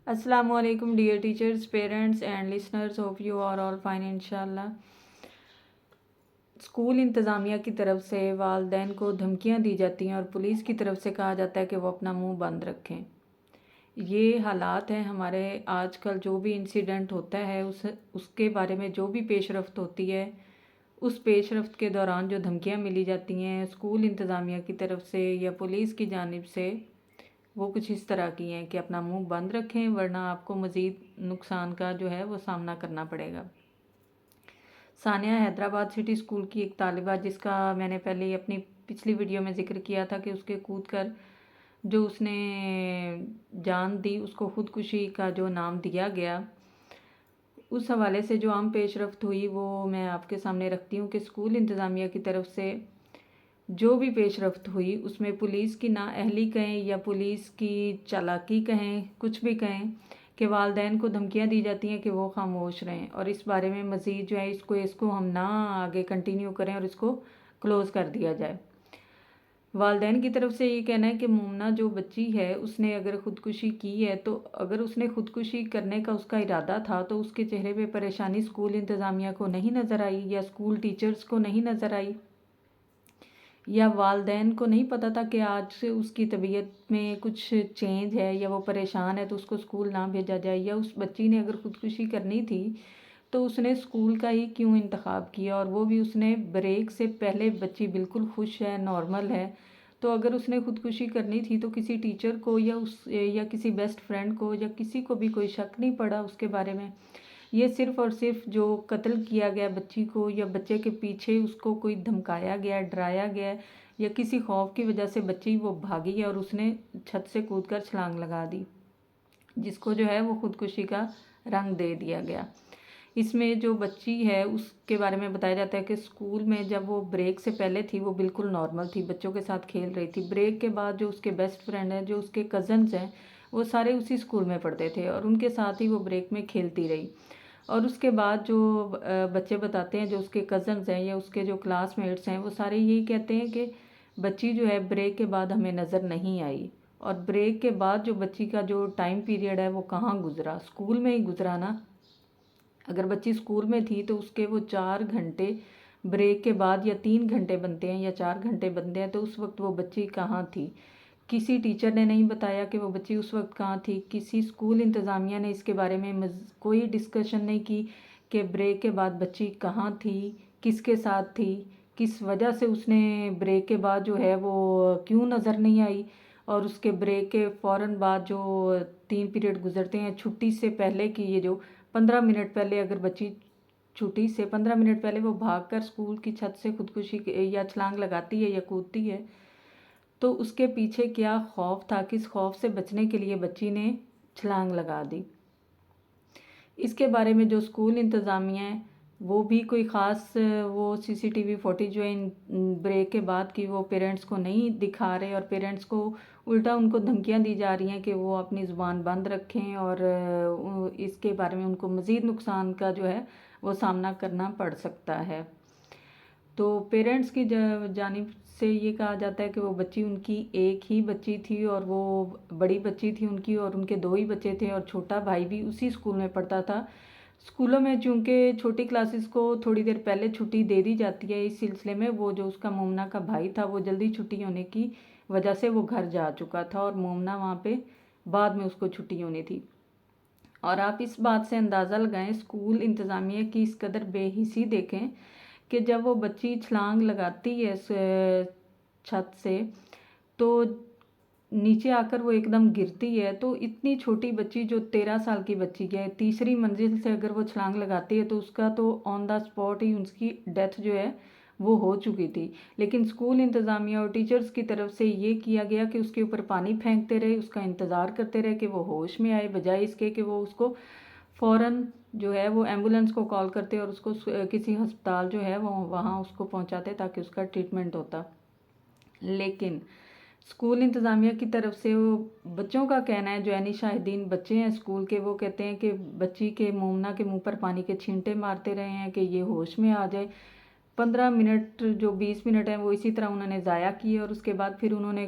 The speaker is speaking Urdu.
السلام علیکم dear teachers, parents and listeners, hope you are all fine انشاءاللہ۔ اسکول انتظامیہ کی طرف سے والدین کو دھمکیاں دی جاتی ہیں اور پولیس کی طرف سے کہا جاتا ہے کہ وہ اپنا منہ بند رکھیں۔ یہ حالات ہیں ہمارے آج کل، جو بھی انسیڈنٹ ہوتا ہے اس کے بارے میں جو بھی پیش رفت ہوتی ہے، اس پیش رفت کے دوران جو دھمکیاں ملی جاتی ہیں اسکول انتظامیہ کی طرف سے یا پولیس کی جانب سے، وہ کچھ اس طرح کی ہیں کہ اپنا منہ بند رکھیں ورنہ آپ کو مزید نقصان کا جو ہے وہ سامنا کرنا پڑے گا۔ ثانیہ حیدرآباد سٹی اسکول کی ایک طالبہ، جس کا میں نے پہلے اپنی پچھلی ویڈیو میں ذکر کیا تھا کہ اس کے کود کر جو اس نے جان دی، اس کو خودکشی کا جو نام دیا گیا، اس حوالے سے جو عام پیش رفت ہوئی وہ میں آپ کے سامنے رکھتی ہوں کہ اسکول انتظامیہ کی طرف سے جو بھی پیش رفت ہوئی اس میں پولیس کی نااہلی کہیں یا پولیس کی چالاکی کہیں، کچھ بھی کہیں، کہ والدین کو دھمکیاں دی جاتی ہیں کہ وہ خاموش رہیں اور اس بارے میں مزید جو ہے اس کو ہم نہ آگے کنٹینیو کریں اور اس کو کلوز کر دیا جائے۔ والدین کی طرف سے یہ کہنا ہے کہ مومنہ جو بچی ہے اس نے اگر خودکشی کی ہے تو اگر اس نے خودکشی کرنے کا اس کا ارادہ تھا تو اس کے چہرے پہ پریشانی اسکول انتظامیہ کو نہیں نظر آئی یا اسکول ٹیچرز کو نہیں نظر آئی، یا والدین کو نہیں پتہ تھا کہ آج سے اس کی طبیعت میں کچھ چینج ہے یا وہ پریشان ہے تو اس کو اسکول نہ بھیجا جائے، یا اس بچی نے اگر خودکشی کرنی تھی تو اس نے اسکول کا ہی کیوں انتخاب کیا، اور وہ بھی اس نے بریک سے پہلے۔ بچی بالکل خوش ہے، نارمل ہے، تو اگر اس نے خودکشی کرنی تھی تو کسی ٹیچر کو یا کسی بیسٹ فرینڈ کو یا کسی کو بھی کوئی شک نہیں پڑا اس کے بارے میں۔ یہ صرف اور صرف جو قتل کیا گیا بچی کو یا بچے کے پیچھے اس کو کوئی دھمکایا گیا، ڈرایا گیا یا کسی خوف کی وجہ سے بچی وہ بھاگی ہے اور اس نے چھت سے کود کر چھلانگ لگا دی، جس کو جو ہے وہ خودکشی کا رنگ دے دیا گیا۔ اس میں جو بچی ہے اس کے بارے میں بتایا جاتا ہے کہ اسکول میں جب وہ بریک سے پہلے تھی وہ بالکل نارمل تھی، بچوں کے ساتھ کھیل رہی تھی۔ بریک کے بعد جو اس کے بیسٹ فرینڈ ہیں، جو اس کے کزنز ہیں، وہ سارے اسی اسکول میں پڑھتے تھے اور ان کے ساتھ ہی وہ بریک میں کھیلتی رہی۔ اور اس کے بعد جو بچے بتاتے ہیں، جو اس کے کزنز ہیں یا اس کے جو کلاس میٹس ہیں، وہ سارے یہی کہتے ہیں کہ بچی جو ہے بریک کے بعد ہمیں نظر نہیں آئی، اور بریک کے بعد جو بچی کا جو ٹائم پیریڈ ہے وہ کہاں گزرا، اسکول میں ہی گزرا نا۔ اگر بچی اسکول میں تھی تو اس کے وہ 4 گھنٹے بریک کے بعد یا 3 گھنٹے بنتے ہیں یا 4 گھنٹے بنتے ہیں، تو اس وقت وہ بچی کہاں تھی؟ کسی ٹیچر نے نہیں بتایا کہ وہ بچی اس وقت کہاں تھی، کسی اسکول انتظامیہ نے اس کے بارے میں کوئی ڈسکشن نہیں کی کہ بریک کے بعد بچی کہاں تھی، کس کے ساتھ تھی، کس وجہ سے اس نے بریک کے بعد جو ہے وہ کیوں نظر نہیں آئی، اور اس کے بریک کے فوراً بعد جو 3 پیریڈ گزرتے ہیں چھٹی سے پہلے کی، یہ جو 15 منٹ پہلے اگر بچی چھٹی سے 15 منٹ پہلے وہ بھاگ کر اسکول کی چھت سے خودکشی یا چھلانگ لگاتی ہے یا کودتی ہے، تو اس کے پیچھے کیا خوف تھا، کس خوف سے بچنے کے لیے بچی نے چھلانگ لگا دی۔ اس کے بارے میں جو اسکول انتظامیہ ہے وہ بھی کوئی خاص وہ CCTV فوٹیج جو ہے بریک کے بعد کی وہ پیرنٹس کو نہیں دکھا رہے، اور پیرنٹس کو الٹا ان کو دھمکیاں دی جا رہی ہیں کہ وہ اپنی زبان بند رکھیں اور اس کے بارے میں ان کو مزید نقصان کا جو ہے وہ سامنا کرنا پڑ سکتا ہے۔ تو پیرنٹس کی جانب سے یہ کہا جاتا ہے کہ وہ بچی ان کی ایک ہی بچی تھی اور وہ بڑی بچی تھی ان کی، اور ان کے 2 ہی بچے تھے اور چھوٹا بھائی بھی اسی اسکول میں پڑھتا تھا۔ اسکولوں میں چونکہ چھوٹی کلاسز کو تھوڑی دیر پہلے چھٹی دے دی جاتی ہے، اس سلسلے میں وہ جو اس کا مومنہ کا بھائی تھا وہ جلدی چھٹی ہونے کی وجہ سے وہ گھر جا چکا تھا اور مومنہ وہاں پہ بعد میں اس کو چھٹی ہونی تھی۔ اور آپ اس بات سے اندازہ لگائیں، اسکول انتظامیہ کی اس قدر بے حسی دیکھیں کہ جب وہ بچی چھلانگ لگاتی ہے چھت سے تو نیچے آ کر وہ ایک دم گرتی ہے، تو اتنی چھوٹی بچی جو 13 سال کی بچی ہے، تیسری منزل سے اگر وہ چھلانگ لگاتی ہے تو اس کا تو آن دا اسپاٹ ہی اس کی ڈیتھ جو ہے وہ ہو چکی تھی۔ لیکن اسکول انتظامیہ اور ٹیچرز کی طرف سے یہ کیا گیا کہ اس کے اوپر پانی پھینکتے رہے، اس کا انتظار کرتے رہے کہ وہ ہوش میں آئے، بجائے اس کے کہ وہ اس کو فوراً جو ہے وہ ایمبولنس کو کال کرتے اور اس کو کسی ہسپتال جو ہے وہ وہاں اس کو پہنچاتے تاکہ اس کا ٹریٹمنٹ ہوتا۔ لیکن اسکول انتظامیہ کی طرف سے وہ بچوں کا کہنا ہے، جو یعنی شاہدین بچے ہیں اسکول کے، وہ کہتے ہیں کہ بچی کے مومنہ کے منہ پر پانی کے چھینٹے مارتے رہے ہیں کہ یہ ہوش میں آ جائے۔ 15 منٹ جو 20 منٹ ہیں وہ اسی طرح انہوں نے ضائع کیے، اور اس کے بعد پھر انہوں نے